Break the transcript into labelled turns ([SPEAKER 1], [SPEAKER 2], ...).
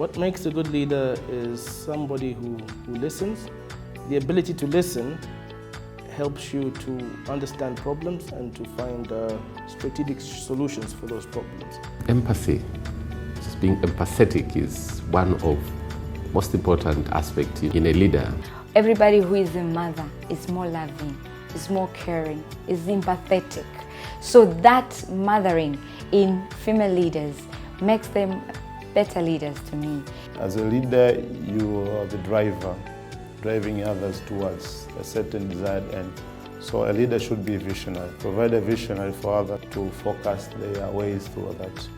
[SPEAKER 1] What makes a good leader is somebody who listens. The ability to listen helps you to understand problems and to find strategic solutions for those problems.
[SPEAKER 2] Empathy, just being empathetic, is one of most important aspects in a leader.
[SPEAKER 3] Everybody who is a mother is more loving, is more caring, is empathetic. So that mothering in female leaders makes them better leaders to me.
[SPEAKER 4] As a leader, you are the driver, driving others towards a certain desired end. So a leader should be visionary, provide a visionary for others to focus their ways through that.